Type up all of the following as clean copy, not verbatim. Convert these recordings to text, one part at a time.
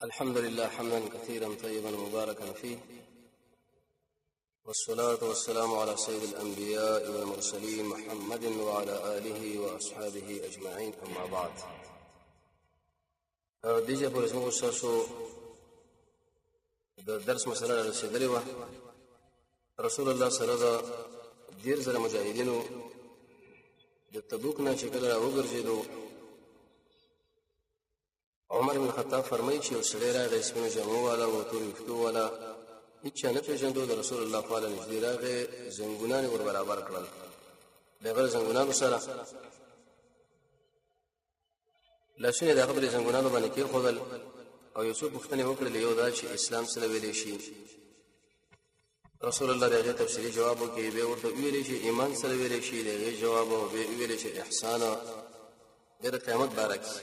الحمد لله حمدا كثيرا طيبا مباركا فيه، والصلاة والسلام على سيد الأنبياء والمرسلين محمد وعلى آله وأصحابه أجمعين، أما بعد. دیجه پر اسمه وشاشو د درس مسله رسیدلې و. رسول الله صلی الله علیه وسلم ډیر زره مجاهدینو د تبوک نه چې کله راوګرځېدو، عمر بن الخطاب فرمایي چې یو سړی راغی، سپینو جامو والا و، تور ویښتو والا، هېچا نه پېژندو. د رسول الله خوا له نږدې راغی، زنګونان یې ور برابر کړل. د هغه زنګونانو سره لاسونه د هغه پر زنګونانو باندې کېښودل او یو څو پوښتنې وکړلې. یو دا چې اسلام څه ویلی شي. رسول الله د هغې تفصیلي جواب وکړي. بیا ورته وویلې چې ایمان څه ویلی شي، د هغې جواب. بیا وویلې چې احسان بیا د قیامت باره کې.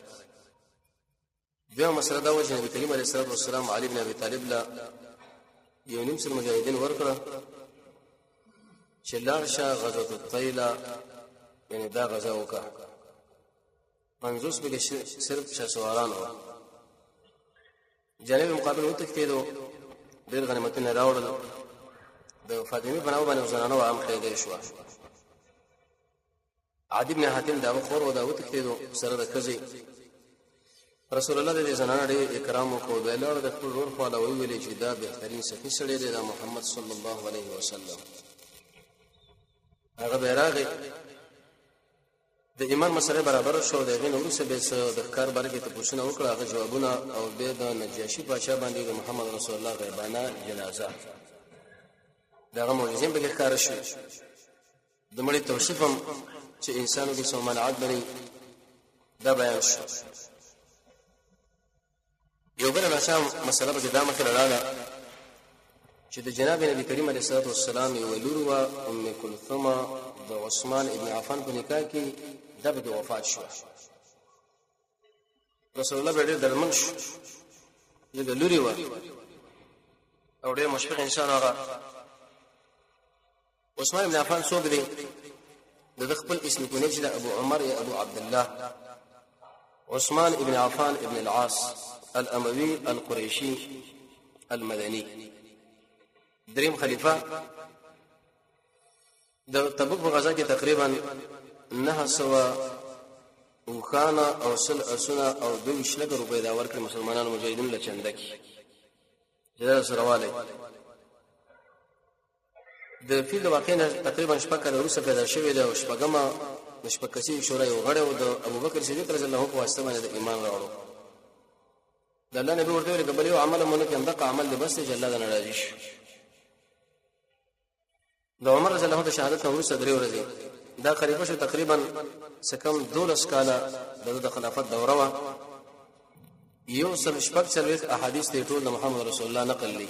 بیا مسله دا وه چې نبي کریم علیه الصلاة والسلام علي بن ابي طالب له یو نیم سل مجاهدین ورکړه چې لاړ شه غزوة الطیله، یعنې دا غزا وکړه. 50 بګې صرف شهسواران وه. جانب مقابل وتښتېدو، ډېر غنیمتونه راوړل. د فاطمې په نامه باندې زنانه عام قیدی شوه. عدي بن حاتم د هغه خور و، دا وتښتېدو سره د ښځې. رسول الله د دې زنانه ډېر اکرام وکړو. بیا لاړ د خپل ورور خوا له وویلې چې دا بهترین سخي سړی دی، دا محمد صلی الله علیه وسلم. هغه بیا راغی، د ایمان مسله برابر شو. د هغې نه وروسته بیا د ښکار باره کې تپوسونه وکړه، هغه جوابونه، او بیا د نجاشي پاچا باندې د محمد رسول الله غیبانه جنازه، د هغه معجزې پکې ښکاره شوې. د مړي توصیف هم چې انسانو کې څه منعت بني، دا بیان شو. یو بله ناڅام مسله پکې دا مخې لاړه چې د جناب نبي کریم علیه الصلاة والسلام یوه لور وه، ام کلثومه، د عثمان ابن عفان په نکاح کې دا پکې وفات شوه. رسول الله بیا ډېر درمن شو، ځکه لورې وه او ډېر مشفق انسان هغه. عثمان ابن عفان څوک دی؟ د ده خپل اسم کونی چې د ابو عمر یا ابو عبدالله، عثمان ابن عفان ابن العاص الاموي القريشي المدني، دریم خلیفہ. د تبوک په غزا کې تقریبا 900 اوښانه او 100 اسونه او 22 لکه روپۍ دا ورکړي مسلمانانو مجاهدینو له چنده کې، چې دا سره والی. د فیل د واقع نه تقریبا 6 کاله وروسته پیدا شوې ده، او شپږمه د شپږ کسیزې شورا یو غړی و، د ابوبکر صدیق رضی الله عنه په واسطه باندې د ایمان راوړو. د الله نبي ورته ویل که بل یو عمل هم ونه کړي، همدغه عمل دی بس دی چې الله درنه راضي شي. د عمر رضی الله عنه د شهادت نه وروسته 3 ورځې دا خلیفه شو. تقریبا څه کم 12 کاله د خلافت دوره وه. 146 احادیث دی ټول د محمد رسول الله نقل دی،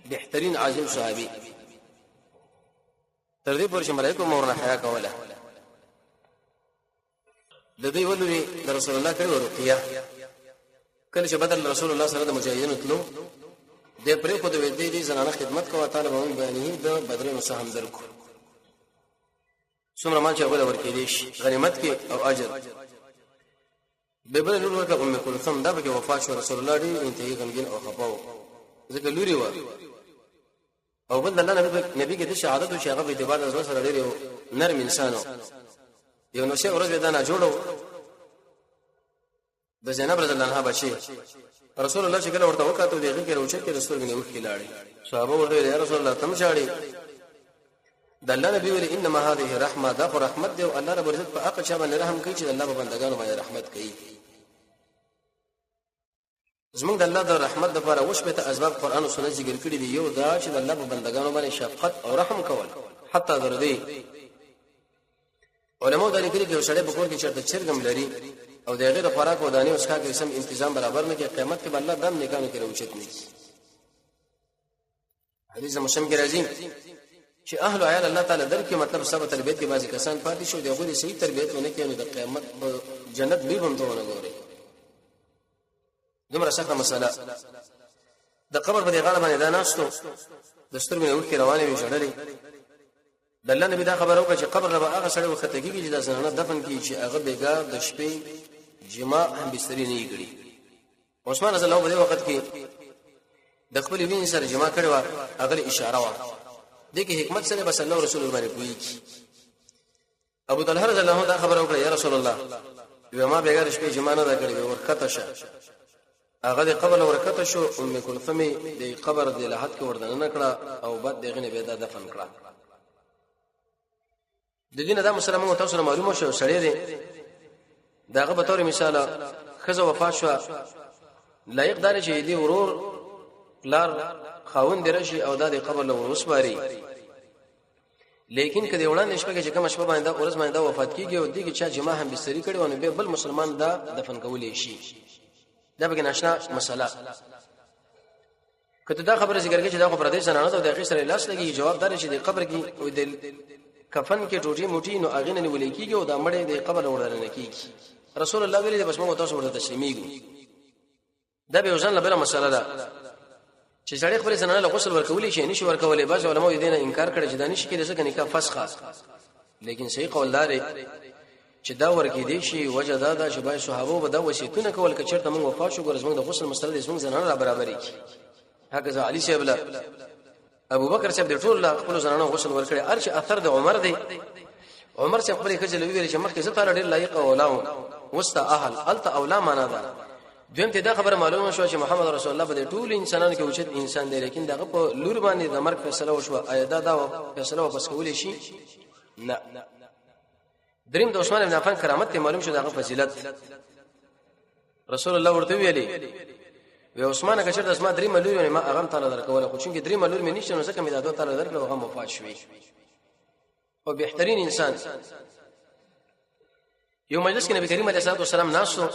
بهترین عظیم صحابي. تر دې پورې چې ملایکو مورنه حیا کوله. د دې ولوري د رسول الله کړي رقیه. کله چې بدل رسول الله سره د مجاهدینو تلو، د پرې خو د دې زنانه خدمت کوه. طالب هم بیانې د بدرونو سهم درکو، څومره مال چې هغه ورکېدی شي غنیمت کې او اجر. به بل لور ورته ام کلثوم، دا پکې وفات شو. رسول الله ډېر انتهایی غمګین او خفه و، ځکه لورې وه. او بل د الله نبي کې د شهادت او چې هغه په اعتبار د زړه سره ډېر یو نرم انسان و. یو نو شه ورځ دا نه جوړو د زینب رضی الله عنها بچي. رسول الله چې کله ورته وکړو دغه کې روچه کې رسول الله وکړي لاړې. صحابه ورته یا رسول الله تم شاړي. د الله نبی ویل انما هذه رحمه، دا خو رحمت دی، او الله رب عزت په حق چا باندې رحم کوي چې الله په بندگانو باندې رحمت کوي. زمونږ د الله د رحمت لپاره وشبته اسباب قران او سنت ذکر کړي دي. یو دا چې د الله په بندگانو باندې شفقت او رحم کول، حتی درته علماء دا لیکلي چې یو سړی په کور کې چرته چرګم لري او د هغې د خوراک او دانې او څښاک کې سم انتظام برابر نه کړي، قیامت کې به الله دم نیکانو کې راوچت نه کړي. حدیث مسلم کې راځي چې اهل عیال الله تعالی درکې، مطلب سبا تربیت کې بعضې کسان پاتې شو، د هغوی صحیح تربیت ونه کړي، نو د قیامت په جنت به هم ته ونه ګوري. دومره سخته مسله. د قبر په دې غاړه باندې دا ناستو، د سترګو نه اوښکې روانې وې، ژړلې. د الله نبي دا خبره وکړه چې قبر له به هغه سړی وخته کېږي چې دا زنانه دفن کړي چې هغه بېګا د شپې جما هم بسترې نه یې کړي، عثمان رضی الله په وخت کې د خپل وین سره جمع کړو هغه اشاره وا دغه حکمت سره بس الله رسول باندې کوي ابو طلحه رضی الله عنه دا خبر وکړه یا رسول الله یو ما بغیر شپې جمع نه کړې ورکته شه هغه د قبر ورکته شو ام کلثوم د قبر د لحد کې وردن کړه او بعد دغه نه بيد دفن کړه د دینه دا مسلمانانو تاسو معلومه شو سړی دی داغه په تور مثال خزه وفات شو لایق دار چې دی ورور لار خاوند درشي او د قبر له وسواري لیکن کله وړاندې شپه کې کوم شپه باندې اورز باندې وفات کیږي او دغه چا جماع هم بستری کړي ونه به بل مسلمان دا دفن کولې شي دا به ناشنا مسله کته دا خبره ذکر کې چې دا خبره ده سنانه او د اخر سره لاس لګي جواب دار شي د قبر کې او د کفن کې ټوټي موټي نو اغه نه ولې کیږي او دا مړې د قبر وړل نه کیږي رسول الله ویلي بس موږ تاسو ورته تسلیمېږو دا به ځان لپاره مسله ده چې سړی خپل زنانه له غسل ورکولې شي نشي ورکولې بعض علماء دې نه انکار کړي چې دا نشي کېدای ځکه نکاح فسخه لیکن صحیح قول دار چې دا ورکې دي شي وجه دا ده چې بای صحابه به دا وصیتونه کول چې چرته موږ وفات شو ګورز موږ د غسل مسله د زنانه را برابرې کی هغه علي صاحب له ابو بکر صاحب د ټول خپل زنانه غسل ورکړي ارچ اثر د عمر دی عمر صاحب خپل کجل ویل چې مخکې زه تعالی ډیر لایق او لاو وستا اهل الت اولا معنا ده دویم ته دا خبره معلومه شو چې محمد رسول الله به ټول انسانانو کې اوچت انسان دی لیکن دغه په لور باندې د مرګ فیصله وشو ایدا دا فیصله واپس کولې شي نه دریم د عثمان بن عفان کرامت ته معلوم شو دغه فضیلت رسول الله ورته ویلي وی عثمان که چېرته اسما دریم لور ما هغه تعالی درکوله خو چې دریم لور مې نشته نو ځکه مې دا دوه تعالی درکړه هغه وفات شوی او بهترین انسان یو مجلس کې نبی کریم علیه الصلاه والسلام ناسو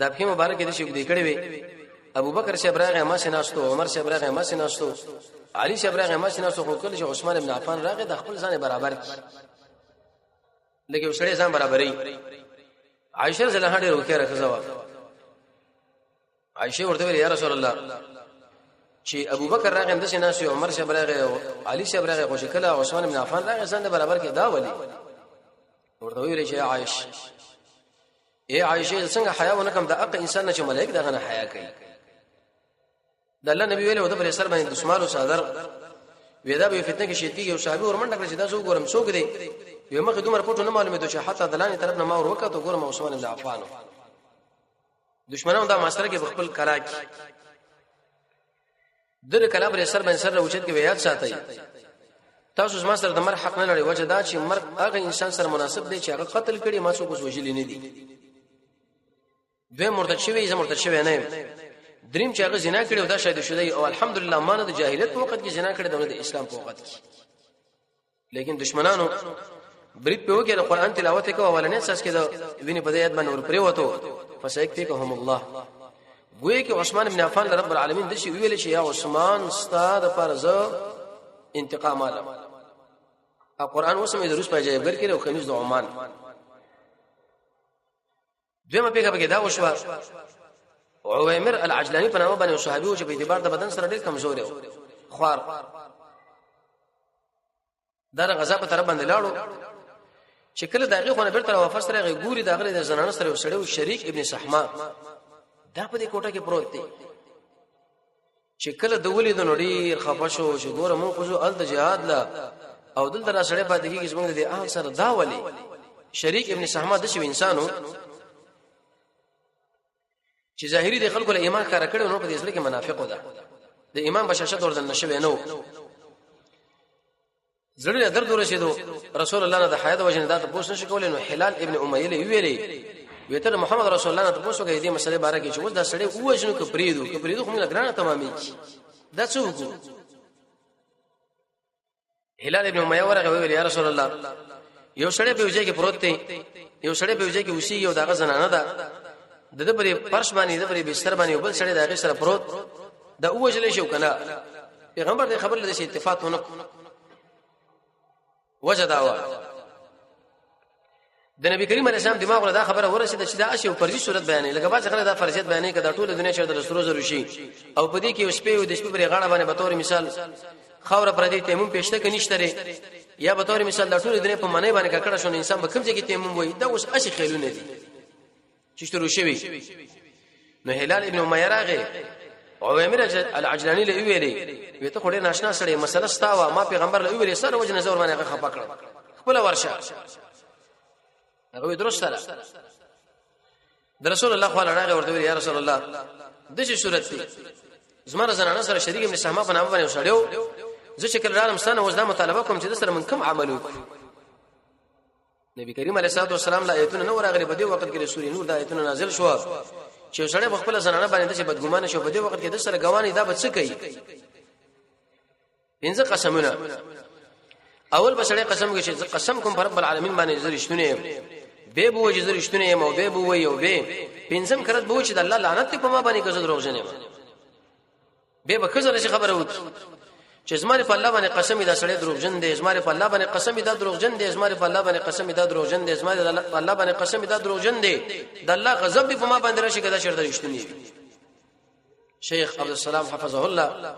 دا په مبارک دي چې دې کړي وي ابو بکر صاحب راغی ما سيناستو عمر صاحب راغی ما سيناستو علي صاحب راغی ما سيناستو خو کله چې عثمان بن عفان راغی د خپل ځان برابر کی لکه وسړي ځان برابرې عائشه رضی الله عنها ورکه راځوا عائشه ورته ویل یا رسول الله چې ابو بکر راغی د سيناستو عمر صاحب راغی او علي صاحب راغی خو کله عثمان بن عفان راغی ځان برابر کی دا ولي ورته ویل چې عائشه اے عائشه څنګه حیا ونه کوم د اق انسان نه چې ملائک دغه نه حیا کوي د الله نبی ویله د پر سر باندې دشمالو صادر وېدا به فتنه کې شي کیږي او صاحب ورمنډه کړی چې دا زو ګورم څوک دی یو مخه دومره پټو نه معلومه ده چې حتی دلاني طرف نه ما ور وکړه ته ګورم عثمان بن عفان دشمنانو دا ماستر کې خپل کلا کې د کلا پر سر باندې سر راوچت کې یاد ساتي تاسو زما سره د مر حق نه لري وجه دا چې مرګ هغه انسان سره مناسب دی چې هغه قتل کړي ما څوک وسوجلی نه دي دوی مرتد شوی زه مرتد شوی نه دریم چې هغه زنا کړي او دا شاید شوی او الحمدلله مانه د جاهلیت په وخت کې زنا کړي د اسلام په وخت کې لیکن دشمنانو برید په وکړه قرآن تلاوت کوي اولنې اساس کې دا ویني په دې یاد باندې ور پرې وته فسيكفيكهم الله ګویا کې عثمان بن عفان رب العالمین د شي ویل چې یا عثمان استاد فرض انتقام عالم قرآن وسمه د روس په ځای ګر کړي او خمیس د عمان دویمه پیغه بګه دا وشو عویمر العجلانی په نامه باندې صحابي او چې په اعتبار د بدن سره ډېر کمزور و خوار دا غزا په طرف باندې لاړو چې کله دغه خونه بیرته واپس راغی ګوري دغه د زنانه سره وسړیو شریک ابن صحما دا په دې کوټه کې پروت دی چې کله د ولید نوړي خفشو چې ګوره مون خو ال د جهاد لا او دلته را سړی پاتې کیږي زمونږ د اهل سره دا ولي شریک ابن صحما د شو انسانو چې ظاهري د خلکو له ایمان کار کړو نو په دې سره کې منافق ده د ایمان بشاشت ورته نشوي نو زړه درد ورسېدو رسول الله نه د حیات وجنه دا پوښتنه شکول نو هلال ابن امیه ویلي ویتر محمد رسول الله نه پوښتنه کوي دې مسلې باره کې چې وځ دا سړی وښنو کپریدو خو موږ ګرانه تمامي دا څوک هلال ابن امیه ورغه ویل یا رسول الله یو سړی په وجه کې پروت دی یو سړی په وجه کې وسی یو دغه زنانه ده د دې پرې فرش باندې د پرې بستر باندې بل سړی دغه سره پروت دا اوجلې شو کنه پیغمبر دې خبر لږه اتفاق ونه وجه داوا د نبی کریم علیه السلام دماغ له دا خبره ورسېده چې دا اشیاء فرضي صورت بیانې لکه باز خلک دا فرضیت بیانې کړه ټول دنیا چې د سرو زرو شي او په دې کې اوس په د شپې پرې غاړه باندې به تور مثال خاور پر دې تیمم پېشته کې نشته یا به تور مثال د ټول دنیا په معنی باندې کړه شو انسان به کوم ځای کې تیمم وای دا اوس اشي خیلونه دي چې شروع شوی نو هلال ابن امیہ راغی عوامر العجلانی له ویلې وته خوري ناشنا سره مسله ستاوه ما پیغمبر له ویلې سره وجه نظر باندې خپه کړ خپل ورشه هغه درست سره رسول الله صلی الله علیه ورته یا رسول الله دغه صورت دی زمره زنانه سره شریک ابن سهمه په نامه باندې وشړیو زه شکل رالم ستانه وځه مطالبه کوم چې سره من کوم عمل وکړو نبی کریم علیه الصلاه والسلام لا ایتونه نو راغلی په دې وخت کې رسول نور د ایتونه نازل شو چې سړی خپل زنانه باندې چې بدګمانه شو په دې وخت کې د سره غوانی دا بچ کوي پنځه قسمونه اول بسړی قسم کوي چې قسم کوم پر رب العالمین باندې زریشتونه به بو چې زریشتونه مو به بو وي او به پنځم کرت بو چې د الله لعنت په ما باندې کزه دروغجنې به کزه نشي خبره وت چې زماره په الله باندې قسم دا سړی دروغجن دی زماره په الله باندې قسم دا دروغجن دی زماره په الله باندې قسم دا دروغجن دی زماره په الله باندې قسم دا دروغجن دی د الله غضب په ما باندې راشي کدا شرط رښتونی شیخ عبد السلام حفظه الله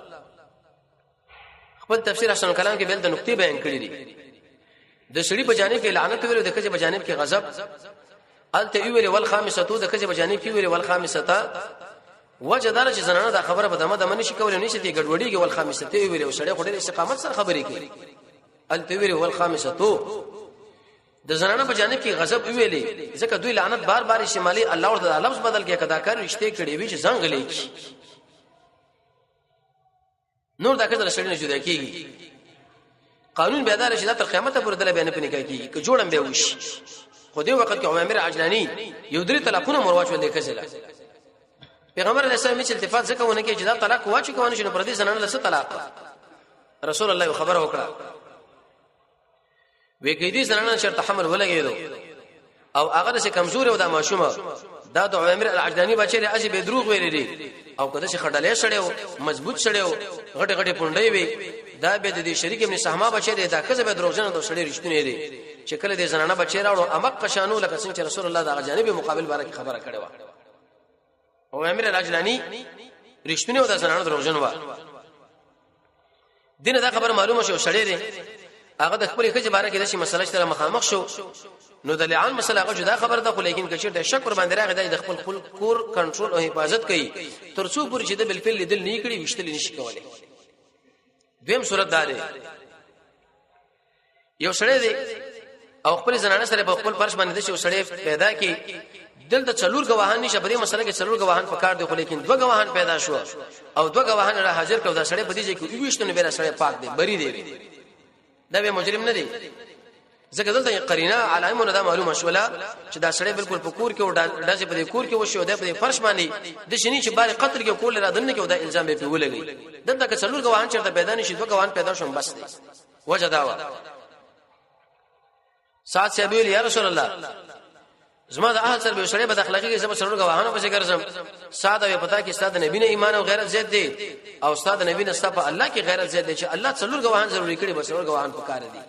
خپل تفسیر حسن کلام کې بل د نقطې بیان کړی دي د سړي په جانب کې لعنت ویلو د کجه په جانب کې غضب الته ویل والخامسه د کجه په جانب کې ویل والخامسه وجدار چې زنانه دا خبره په دمه دمه نشي کولای نشي دی ګډوډیږي والخامسه ته ویل سړی خوري استقامت سره خبرې کوي الته ویل والخامسه د زنانه په جانب کې غضب ویلې ځکه دوی لعنت بار بار شمالي الله ورته لفظ بدل کې کداکار رښتې کړي وي چې څنګه لیکي نور دا کله سړی نه جوړ کیږي قانون به اداره شي تر قیامت پورې دله بیان پني کوي که جوړم به وش خو دې وخت کې عمر عجلانی یو درې طلاقونه مرواچ ولې کزله پیغمبر علیه السلام چې التفات ځکه ونه کې چې دا طلاق واچي کوونه شنو پر دې زنانه له طلاق رسول الله خبر وکړه وې کې دې زنانه شرط حمل ولګېدو او هغه چې کمزور او د ماشومه دا د عمر العجلانی بچی له اجي به دروغ ویلې او کده چې خډلې شړیو مضبوط شړیو غټه غټه پونډې وي دا به د شریک ابن سهمه بچی دی دا کزه به دروغجن د شړې رښتونه دي چې کله دې زنانه بچی راوړو امق قشانو لکه څنګه رسول الله د جانب مقابل باره کې خبره کړې و او امیر العجلانی رښتونه او د زنانه دروغجن و دینه دا خبر معلومه شو شړې دي هغه د خپل خځه باره کې د شي مسله سره مخامخ شو نو د لعان مسله هغه جدا خبر ده خو لیکن کچې د شک پر باندې راغی د خپل کور کنټرول او حفاظت کوي ترڅو پورې چې د بالفعل لیدل نه کړي وشتل نشي کولای دیم صورت داري یو سړی دی او خپل زنانه سره په خپل فرش باندې د شي سړی پیدا کی دلته څلور غواهان نشه په دې مسله کې څلور غواهان پکار دي خو لیکن دوه غواهان پیدا شو او دوه غواهان را حاضر کړو دا سړی په دې کې ویشتونه بیره سړی پاک دی بری دی دا به مجرم نه دی ځکه دلته قرینه علامه دا معلومه شولا چې دا سړی بالکل په کور کې او داسې په کور کې وشو دا په فرش باندې د شنی چې بار قطر کې کول را دنه کې دا الزام به ولګي دلته که څلور غواهان چرته پیدا نشي دوه غواهان پیدا شوم بس دی وجه داوا سات سبیل یا رسول الله زما د اهل سره به سړی بد اخلاقی کې زما څلور غواهانو پسې ګرځم ساده وي پتا کې استاد نبی نه ایمان او غیرت زیات دی او استاد نبی نه صفه الله کې غیرت زیات دی چې الله څلور غواهان ضروري کړي بس څلور غواهان پکاره دي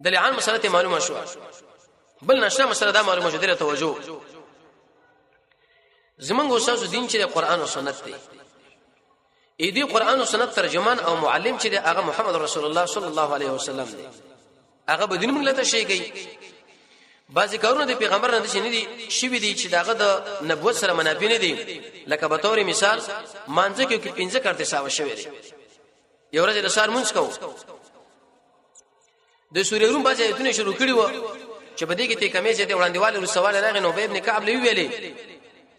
د لعان مسله معلومه شو بل نشه مسله دا معلومه شو د توجه زمونږ استاد دین چې قرآن او سنت دی اې دې قرآن او سنت ترجمان او معلم چې هغه محمد رسول الله صلی الله علیه وسلم دی هغه به دین موږ له شي کوي بعضی کارونه د پیغمبر نه دي نه دي شوی دي چې داغه د نبوت سره منافی نه دي لکه به تور مثال مانځه کې پنځه کړته ساو شوی دی یو ورځ د سار مونږ کو د سورې روم باندې ایتونه شروع کړي و چې بده کې ته کمې چې د وړاندېوالو سوال راغی نو ابن کعب لوي ویلې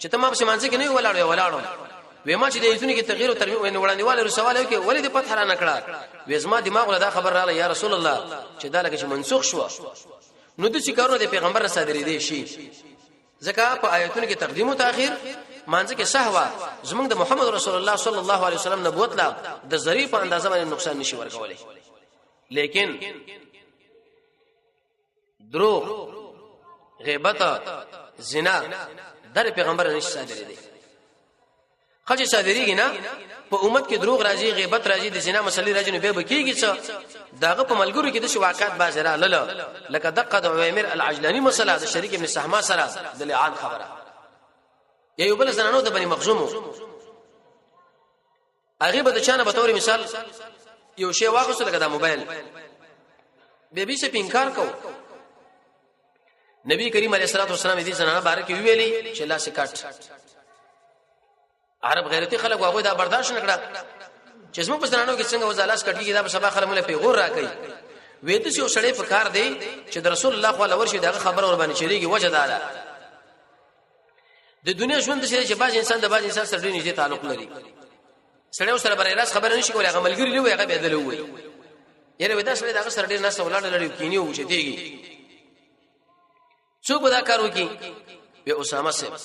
چې تمام شمانځه کې نه ولاړو وېما چې د ایتونه کې تغییر او ترمیم وړاندېوالو سوال وکړي ولې د فتح را نکړه وېزما دماغ له دا خبر رااله یا رسول الله چې دا لکه چې منسوخ شو نو د څه کارونه د پیغمبر صادرې دي شي ځکه په آیتونو کې تقدیم او تاخير مانځه کې سهوا زمونږ د محمد رسول الله صلی الله علیه وسلم نبوت لا د ظریف اندازه باندې نقصان نشي ورکولای لیکن دروغ غیبت زنا در پیغمبر نشي صادرې دي خځه صادرېږي نه په امت کې دروغ راځي غیبت راځي د زنا مسلې راځي نو به بکیږي څه داغه په ملګرو کې د واقعات بازره لاله لکه دقه د عمر العجلانی مسله د شریک ابن سهمه سره د لعان خبره یو بل زنانو د بني مخزوم هغه به د چانه به تور مثال یو شی واغسته لکه د موبایل به به څه انکار کو نبی کریم علیه الصلاه والسلام دې زنانه بارک ویلي چې لاس کټ عرب غیرتی خلک واغوي دا برداشت نکړه چې زموږ په زنانو کې څنګه وزالاس کټي دا په سبا خلک مله پیغور راکړي وې ته یو سړی په کار دی چې د رسول الله صلی الله علیه وسلم دغه خبر ور باندې چریږي وجه دا د دنیا ژوند چې باز انسان د باز انسان سره ډېر نږدې تعلق لري سړی سره برای راس خبر نشي کولای هغه ملګری لوي هغه بدل وي یره ودا سړی دغه سره ډېر ناس ولاړ لري کینی و چې دیږي څوک دا کار وکي به اسامه سره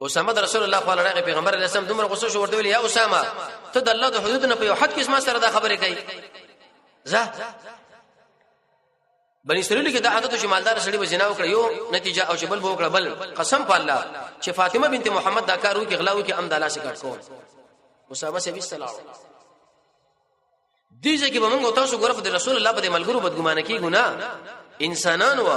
اسامه د رسول الله صلی الله علیه پیغمبر علیه السلام دومره غوسه شو ورته ویل یا اسامه ته د الله د حدودونو په یو حد کې ما سره دا خبره کوي زه بني اسرائیل کې دا عادت چې مالدار سړي وزنا وکړ یو نتیجه او چې بل وکړ بل قسم په الله چې فاطمه بنت محمد دا کار وکي غلاوي کې امداله سي کټ کو اسامه سي بيستلاو دیږي کې بمنګ تاسو ګورف د رسول الله په ملګرو بدګمانه کې ګنا انسانان و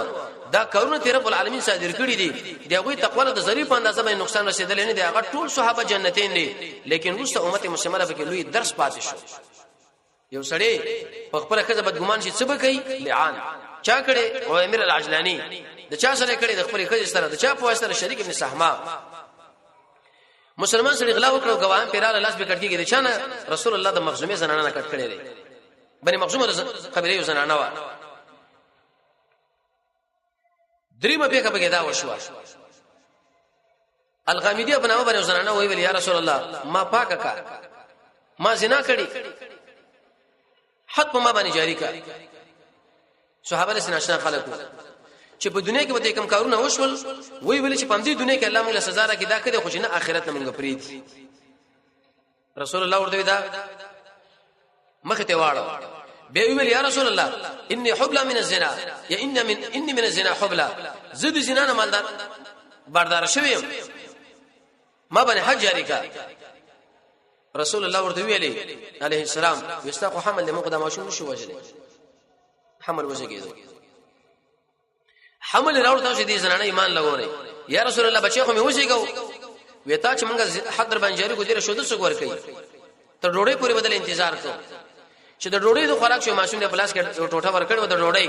دا کارونه تیر رب العالمین صادر کړی دي دغه تقوا د ظریف په اندازه باندې نقصان رسیدل نه دي هغه ټول صحابه جنتین دي لیکن روسته امت مسلمانه به کې لوی درس پاتې شو یو سړی په خپل خزه بدګمان شي څه به کوي لعان چا کړي او امیر العجلانی د چا سره کړي د خپل خزه سره د چا په واسطه شریک ابن سحما مسلمان سره غلا وکړو غوام پیراله لاس به کټ کېږي چې نه رسول الله د مخزومه زنانه کټ کړي لري بني مخزومه قبيله یو زنانه و دریمه به کبه دا وشو الغامدیه بنامه باندې زنانه وی ویل یا رسول الله ما پاکه کا ما زنا کړي حد په ما باندې جاری کا صحابه له ناشنا خلکو چې په دنیا کې به کوم کارونه وشول وی ویل چې په دې دنیا کې الله موږ له سزا راکړي دا کړي خو چې نه آخرت نه موږ پریدي رسول الله ورته دا مخ ته واړو به ویل یا رسول الله اني حبلى من الزنا یا اني من الزنا حبلى زد زنا نه مالدار بردار شویم ما باندې حج جاری کا رسول الله ورته ویلي عليه السلام واستاق حمل له مقدمه شو شو وجه حمل وجهګیدو حمل راوړته چې دې زنانه ایمان لګوري یا رسول الله بچي خو مې وځيګو وتا چې موږ حضر باندې جاری کو دې شو د څګور کوي تر ډوړې پورې بدل انتظار کو چې د ډوړې د خوراک شو ماشوم د پلاس کې ټوټه ورکړو د ډوړې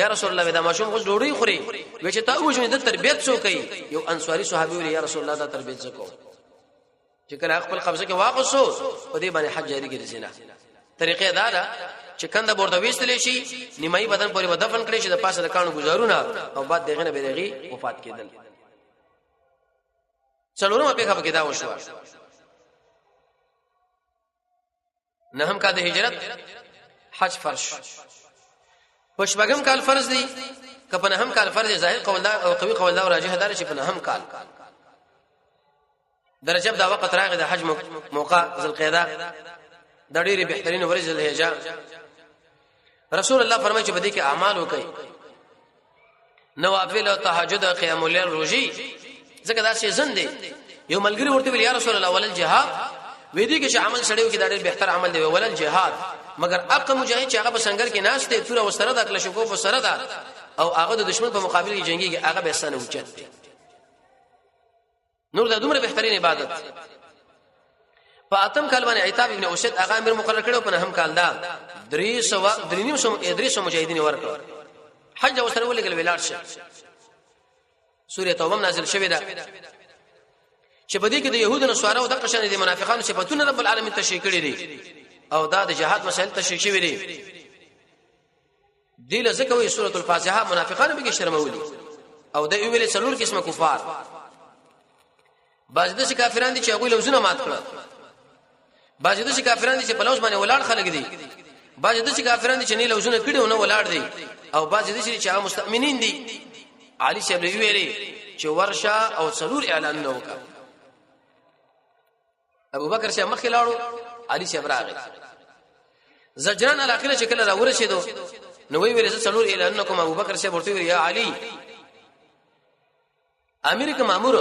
یا رسول الله دا ماشوم خو ډوړې خوري و چې تا وښنه د تربيت څو کوي یو انصاری صحابي ویل یا رسول الله دا تربيت څه کو چې کله خپل قبضه کې واقصو په دې باندې حج جاری کړي زینا طریقې دا ده چې کنده ورته وېستلې شي نیمایي بدن پورې ودفن کړي شي د پاسه د کانو گزارونه او بعد دغه نه بیرغي وفات کېدل څلورمه په کې دا وشو نه هم کا د هجرت حج فرض پښبغم کال فرض دي کپنه هم کال فرض ظاهر قول دا او قوي قول دا او راجح دار چې په هم کال درجه دا وخت راغی د حج موقع ذل قعده د ډېری بهترین ورځ ذل حجه رسول الله فرمایي چې بده کې اعمال وکړي نوافل او تهجد او قیام الليل روزي ځکه دا شی زنده یو ملګری ورته ویل یا رسول الله ولل جهاد وې دي کې چې عمل سړیو کې دا ډېر بهتر عمل دی ولل جهاد مگر اقا مجاهد چې هغه په سنگر کې ناس ته تور او سره د کله شکو په سره ده او هغه د دشمن په مقابل کې جنگي هغه به سن اوچت دی نور دا دومره بهترین عبادت په اتم کال باندې عتاب ابن اسد هغه امیر مقرر کړو په هم کال دا 300 مجاهدین ورکړ حج او سره ولګل ویلار شه سوره توبه نازل شوې ده چې په دې کې د يهودو نصارا او د قشان دي منافقانو صفاتونه رب العالمین تشریح کړي دي او دا د جهاد مسائل تشریح شوی دي دله ځکه وی سوره الفاتحه منافقانو به کې شرمولي او د ویل څلور قسمه کفار بعض د کافرانو چې هغه لوزونه مات کړل بعض د کافرانو چې په لوز باندې ولاړ خلک دي بعض د کافرانو چې نه لوزونه کړي او نه ولاړ دي او بعض د چې هغه مستأمنین دي علي شیب ویلي چې ورشه او څلور اعلان نه وکړ ابو بکر شه مخ لاړو علي شیب راغی زجران الاخره چې کله راورسېدو نو ویل چې څلور اعلان کوم ابو بکر شه ورته ویل یا علي امیر کوم مامور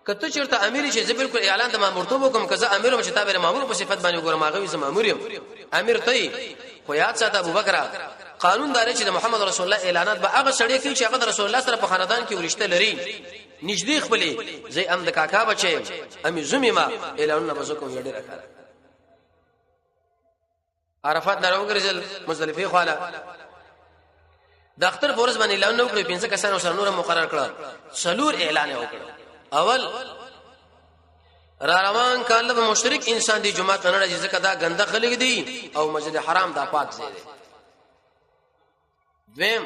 کته چرته امیر چې بالکل اعلان د مامورتوب کوم کزه امیر چې تابع مامور په صفت باندې ګورم هغه زما مامور یم امیر ته خو یاد ساته ابو بکر قانون دار چې د محمد رسول الله اعلانات به هغه سړی کوي چې هغه د رسول الله سره په خاندان کې ورشته لري نږدې خپلې زي ام د کاکا بچي امي زمي ما اعلانونه به کوم یډه راکړه عرفات دراو ګرځل مزدلفه خواله د اختر فورز باندې اعلان نو کړو 15 کسانو سره نور مقرر کړ څلور اعلان وکړ اول را روان کاله به مشرک انسان دی جمعه ته نه راځي ځکه دا ګنده خلک دي او مسجد حرام دا پاک ځای دی دویم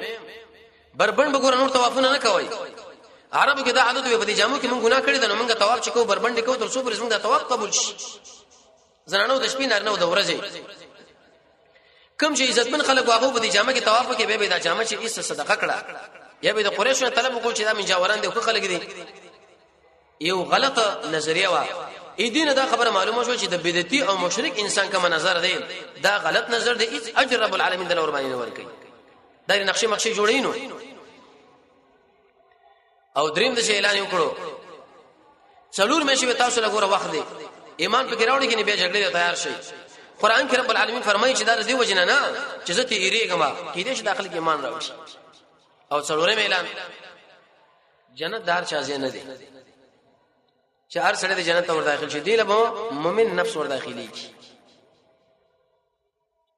بربند وګور نور طوافونه نه کوي عربو کې دا عادت وي په دې جامو کې مونږ ګناه کړی دا نو مونږه طواف چکو بربند کو تر څو پر زموږ دا طواف قبول شي زنانو د شپې نارنه د ورځې کوم چې عزتمن خلک واغو په دې جامه کې طواف کې به دا جامه چې ایسه صدقه کړه یا به د قریشو طلب وکړي چې دا من جاوران دي خو خلک دي یو غلطه نظریه وا ای دین دا خبره معلومه شو چې د بدعتي او مشرک انسان کوم نظر دی دا غلط نظر دی هیڅ اجر رب العالمین د لور باندې نه ورکي دا نقشې مخشي جوړینو او دریم د شی اعلان وکړو څلور مې شي تاسو لګوره وخت دی ایمان په ګراوړي کې نه بیا جګړې تیار شي قران کې رب العالمین فرمایي چې دا د دې وجنه نه چې زه ته ایریګم کې دې چې داخل کې ایمان راوړي او څلورم اعلان جنت دار چا ځای نه دی چې هر سړی د جنت ور داخل شي دی له مؤمن نفس ور داخلي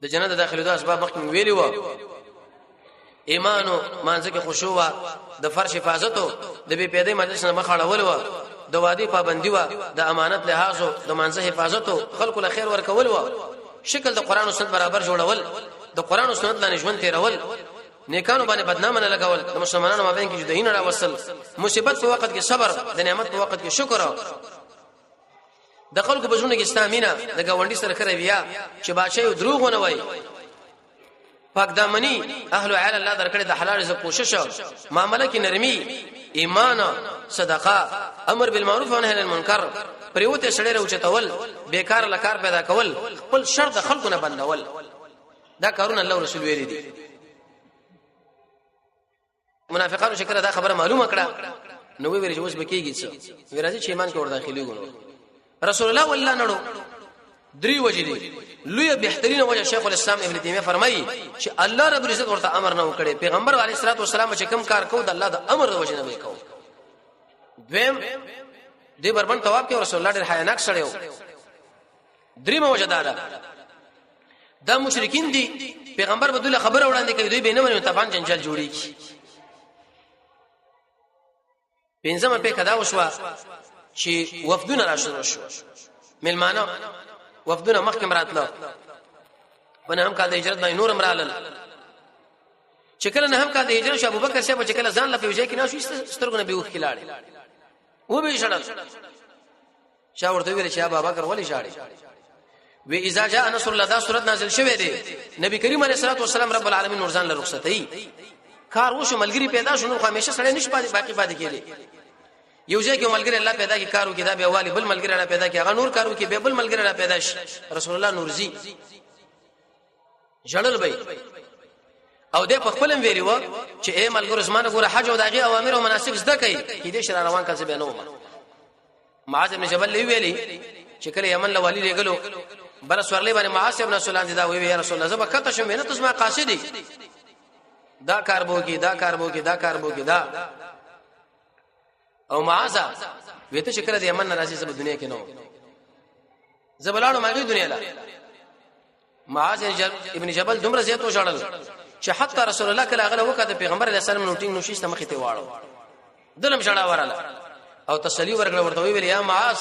د جنت داخلي د اسباب مخکې ویلي و ایمانو مانځه کې خشوع د فرش حفاظت د بی پیدې مجلس نه مخاړول و د وادي پابندي و د امانت لحاظ د مانځه حفاظت خلکو له خیر ورکول و شکل د قران او سنت برابر جوړول د قران او سنت باندې ژوند تیرول نیکانو باندې بدنامه نه لګول د مسلمانانو مابین کې جدايي نه راوصل مصیبت په وخت کې صبر د نعمت په وخت کې شکر د خلکو په ژوند کې استامینه د گاونډي سره کوي بیا چې بادشاہ دروغ ونه وای پاک دامنی اهل علی الله درکړه د حلال رزق کوشش معاملې کې نرمي ایمان صدقه امر بالمعروف و نهی عن المنکر پریوته سړی راوچتول بیکار لکار پیدا کول خپل شرط خلکو نه بندول دا کارونه الله رسول ویلي دي منافقانو شکر دا خبره معلومه کړه نو ویل چې اوس بکیږي څه ورځي چې ایمان کې ور داخلي ګونو رسول الله والله نړو درې وجې لوی بهترین وجه شیخ الاسلام ابن تیمیه فرمایي چې الله رب عزت ورته امر نه وکړي پیغمبر علیه الصلاه والسلام چې کوم کار کو د الله د امر د وجې نه وکاو دویم دې بربند تواب کې رسول الله ډېر حیاناک سړیو درې وجه دا مشرکین دي پیغمبر بدله خبره وړاندې کوي دوی به نه مني تفان جنجال جوړي پنځمه په کدا وشو چې وفدونه راشد شو ملمانه وفدونه محکم راتله بنه هم کا د هجرت نه نور امرال چې کله نه هم کا د هجرت ابو بکر صاحب چې کله ځان لپاره وځي کې نه شو سترګونه به وخ کلاړي و به شړل چا ورته ویل چې ابو بکر ولې شاړي و اذا جاء نصر الله دا سورۃ نازل شوه دی نبی کریم علیه الصلاه والسلام رب العالمین نورزان له رخصتي کار وشو ملګری پیدا شونه خو همیشه سره نش باقی پاتې کېږي یو ځای کې ملګری الله پیدا کی کارو کې دا به والی بل ملګری الله پیدا کی هغه نور کارو کې به بل ملګری الله پیدا شي رسول الله نورزي جړل بې او دې په خپلم ویری و چې اے ملګرو زمانه ګوره حج او دغه اوامر او مناسک زده کوي کې دې شر روان کړي به نو معاذ بن جبل ویلي چې کله یمن له والی لګلو بر سورلې باندې معاذ بن سلام دا وی یا رسول الله زما کته شم نه تاسو ما قاصدي دا کار بوګي دا او معاذ وته شکر د یمن ناراضي سب دنیا کې نو زبلانو ماغي دنیا لا معاذ ابن جبل دومره زیات وشړل چې حتی رسول الله کله غله وکړه پیغمبر علیه السلام نوټینګ نوشیسته مخې ته واړو دلم شړا وراله او تسلی ورکړه ورته ویل یا معاذ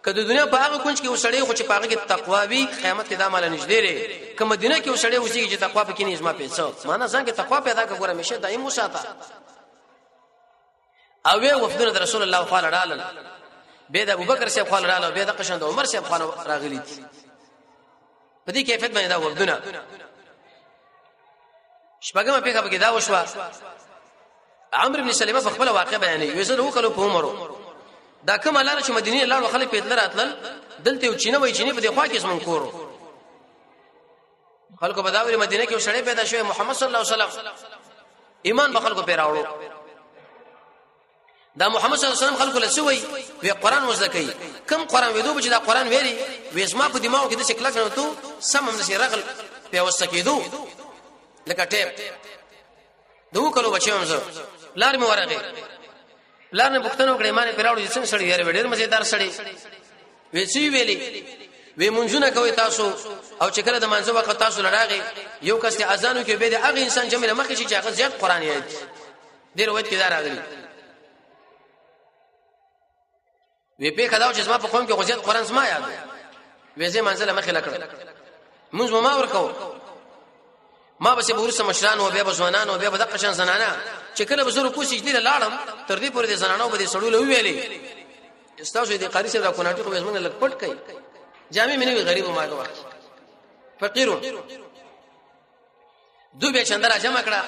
کله دنیا په هغه کونج کې وسړی خو چې په هغه کې تقوا وی قیامت کې د عمل نشډې لري کوم مدینه کې وسړی وسی چې تقوا پکې نه ازما پیڅو معنا څنګه تقوا پیدا کړه همیشه دایم وساته او وی وفدونه د رسول الله صلی الله علیه وسلم به د ابوبکر صاحب خپل رااله به د قشند عمر صاحب خپل راغلی په دې کیفیت باندې دا وفدونه شپږم په کې دا وشو عمرو بن سلمہ په خپل واقع بیانې وزن وکړو په عمرو دا کوم لاره چې مدینه لاړ خلک پیدل راتل دلته چینه وای چینه په دې خوا کې اسمن کورو خلکو بداوی مدینه کې وسړی پیدا شوی محمد صلی الله علیه وسلم ایمان به خلکو پیراوړو دا محمد صلی الله علیه وسلم خلکو لسوي وی قران وزکای کم قران وېدو چې دا قران ویلي وې اسما په دماغ کې د شکل کنه ته سم هم نشي رغل په وسکیدو لکه ټیپ دوه کلو بچیو زه لار مې ورغه لار نه پښتنو کړه ایمان پیراوړو چې څنګه سړی یاره ډېر مزیدار سړی وې سی ویلي وی منځونه کوي تاسو او چې کله د منځو وخت تاسو لراغي یو کس ته اذان کوي به د هغه انسان جمله مخکې چې هغه زیات قران یې دی روایت کې دا راغلی وی په کدا چې زما په قوم کې غوځي قران زما یاد وی زه منځله مخې لکړ موږ ما ورکو ما به ورسره مشران او بیا بزوانان او بیا د قشن زنانه چې کله بزرګ کو سجدي لاړم تر دې پورې د زنانو به سړول ویلې استاسو دې قاری سره کوناټي خو زمونږ لګ پټ کړي جامع منی غریب ما کا فقیرون دوی چندرا جمع کړه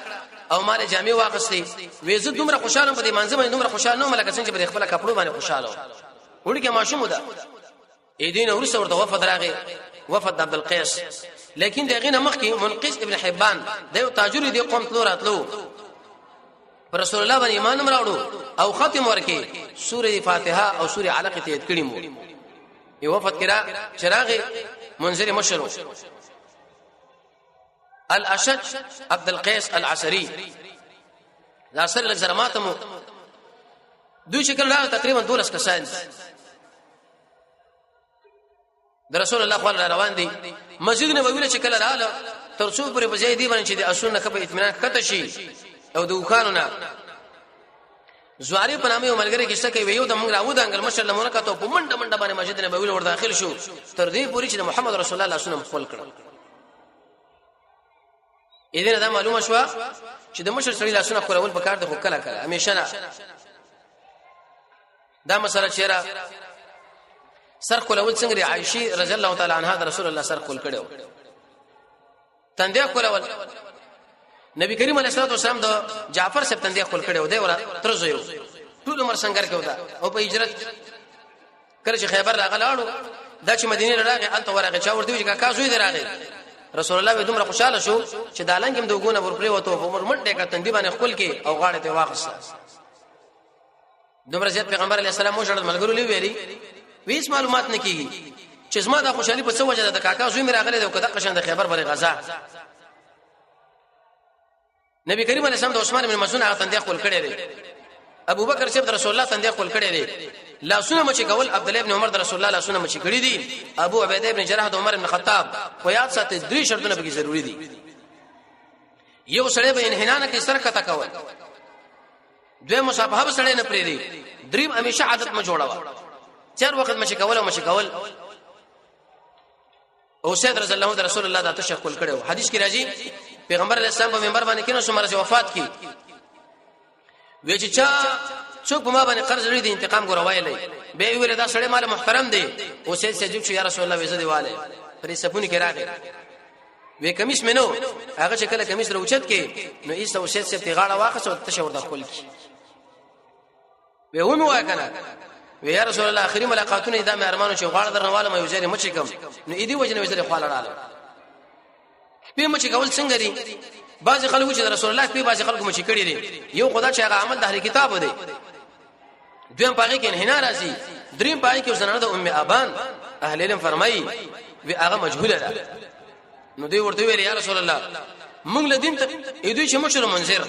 او مال جامع واغستې وې زه دومره خوشاله په دې منځ باندې دومره خوشاله نو ملک څنګه په خپل کپړو باندې خوشاله وړي کې ماشوم ده اې دین ورسره ورته وفد راغی وفد عبد القيس لیکن دغه مخکې منقذ ابن حبان د تاجر دی قوم تلو راتلو پر رسول الله باندې ایمان مراوړو او ختم ورکې سوره فاتحه او سوره علق ته کړي مو یو وفد کرا چراغ منذر مشر الاشج عبد القيس العسري العسري لزرماتمو دوی شکل راغ تقریبا 12 کسان د رسول الله صلی الله روان دي مسجد نبوي له شکل رااله ترڅو پر بځای دی باندې چې د اسونه کپه اطمینان کته شي او د وکانونه زواری په نامه عمرګری کیسه کوي یو د موږ راو د انګل مشر لمونه کته په منډه منډه باندې مسجد نبوي ور داخل شو تر دې پوری چې د محمد رسول الله صلی الله علیه وسلم خپل کړ اې دې دا معلومه شو چې د مشر سړي لاسونه خورول په کار د خو کله کله همیشه نه دا مسله چیرې سر کولول څنګه عائشه رضی الله تعالی عنها د رسول الله سر کول کړو تندې کولول نبی کریم علیه الصلاه والسلام د جعفر صاحب تندې کول کړو دی ولا ترزو یو ټول عمر څنګه کېودا او په هجرت کله چې خیبر راغلاړو د چې مدینه راغی انت ورغه چا ورته چې کا زوی دراغی رسول الله دومره خوشاله شو چې دالنګ هم دوګونه ورپرې وته عمر منډه کا تندې باندې خپل کې او غاړه ته واخصه دومره زیات پیغمبر علیه السلام مو شړل ملګرو لوي ویس معلومات نه کیږي چې زما د خوشحالي په څه وجه د کاکا زوی مې راغلی د کده قشن د خیبر بری غزا نبی کریم علیه السلام د عثمان بن مسعود هغه تندې خپل کړي دي ابو بکر صاحب د رسول الله تندې خپل کړي دي لاسونه مچ کول عبد الله ابن عمر د رسول الله لاسونه مچ کړي دي ابو عبیده ابن جراح د عمر بن خطاب خو یاد ساتي درې شرطونه به ضروری دي یو سړی به انحنان کې سر کته کول دوی مصافحه سړی نه پرې دي دریم همیشه عادت ما جوړاوه چار وخت مشي کول او سید رضی الله عنه رسول الله دا تشکل کړو حدیث کې راځي پیغمبر علیه السلام په منبر باندې کینو سمره وفات کی وی چې چا څوک په ما باندې قرض لري دي انتقام غوړوایلې به ویل دا سړی مال محترم دی او سید سجود شو یا رسول الله وزه دیواله پرې سپونی کې راغی وی کمیس منو هغه چې کله کمیس روچت کې نو ایسو سید سید غاړه واخص او تشور د خپل کی وی و مو وکنه وی یا رسول الله اخري ملاقاتونه دا مې ارمانو چې غاړه درنواله مې وزري مچ کم نو اې دی وجنه وزري خپل رااله په مچ کول څنګه دي بعض خلکو چې رسول الله په بعض خلکو مچ کړي دي یو خدا چې هغه عمل د اهل کتاب دی دویم پاره کې انحنار راځي دریم پاره کې وسنه د ام ابان اهل علم فرمایي وی هغه مجهوله ده نو دوی ورته ویل یا رسول الله موږ له دین ته اې دوی چې مشر منذر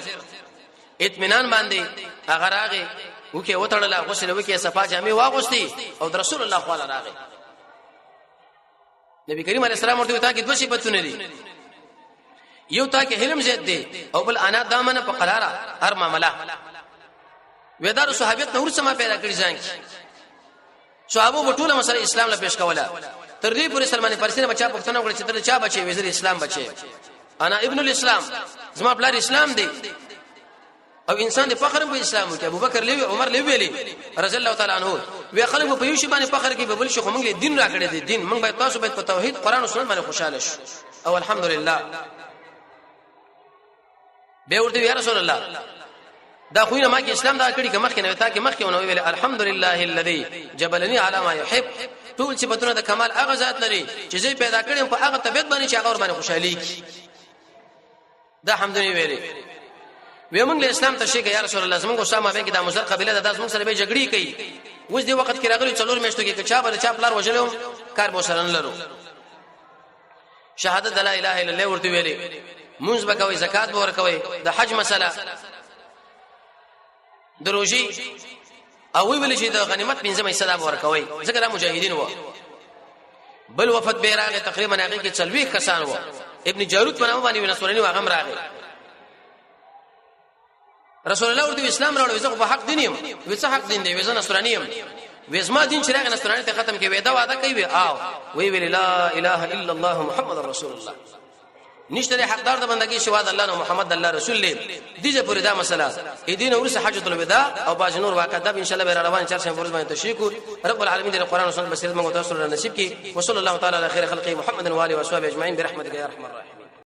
اطمینان باندې هغه راغی وکي وټړل غسل وکي صفا جامع واغوستي او رسول الله صلی الله راغی نبی کریم علیه السلام ورته تا کې دوه صفاتونه دي یو تا کې علم زیات دی او بل انا دامنه په قراره هر معاملہ ودار صحابیت نور سما پیدا کړی ځان صحابه ټول مسله اسلام له پیش کوله تر دې پورې سلمان فارسی نه بچا پښتنه وکړي چې تر چا بچي وزیر اسلام بچي انا ابن الاسلام زما بلار اسلام دی او انسان د فخر په اسلام کې ابوبکر لوي عمر لوي رضی الله تعالی عنہ وی خلک په یو شی باندې فخر کوي په بل شي خو موږ دین راکړی دی دین موږ باید تاسو باید په توحید قران او سنت باندې خوشاله شو او الحمدلله به ورته یا رسول الله دا خو نه ما کې اسلام دا کړی کمخ نه تا کې مخ کې ونه ویل الحمدلله الذي جبلني على ما يحب ټول چې بدونه د کمال هغه ذات لري چې زه پیدا کړم په هغه طبيعت باندې چې هغه ور باندې خوشحالي دا حمدني ویلي ویمن له اسلام ته شي کې یا رسول الله زموږ اسامه به کې د مزر قبيله د 10 موږ سره به جګړې کوي اوس دی وخت کې راغلي څلور میاشتو کې چا بل چا پلار وژلو کار بو سره لرو شهادت لا اله الا الله ورته ویلي منځ بکوي زکات به ورکوي د حج مسله دروجي او ویل چې د غنیمت 15 حصہ ورکوي ځکه د مجاهدین وو بل وفد به راغه تقریبا هغه کې 40 کسان وو ابن جارود په نامه باندې نصرانی واغم راغی رسول الله ورته اسلام راوړ وځه په حق دین یم وځه حق دین دی وځه نصرانی یم وځما دین چې راغ نصرانی ته ختم کې وېدا وعده کوي وی ویل لا اله الا الله محمد رسول الله نشته حقدار د بندګي شواد الله نو محمد الله رسول الله دیجه پوری دا مسله دین ورسه حجۃ الوداع او باج نور واقع دا ان شاء الله به روان چرشه فرض باندې تشریکو رب العالمین د قران او سنت بصیرت موږ تاسو نصیب کی وصلی الله تعالی علی خیر خلقی محمد و علی و اصحابہ اجمعین برحمتک یا ارحم الراحمین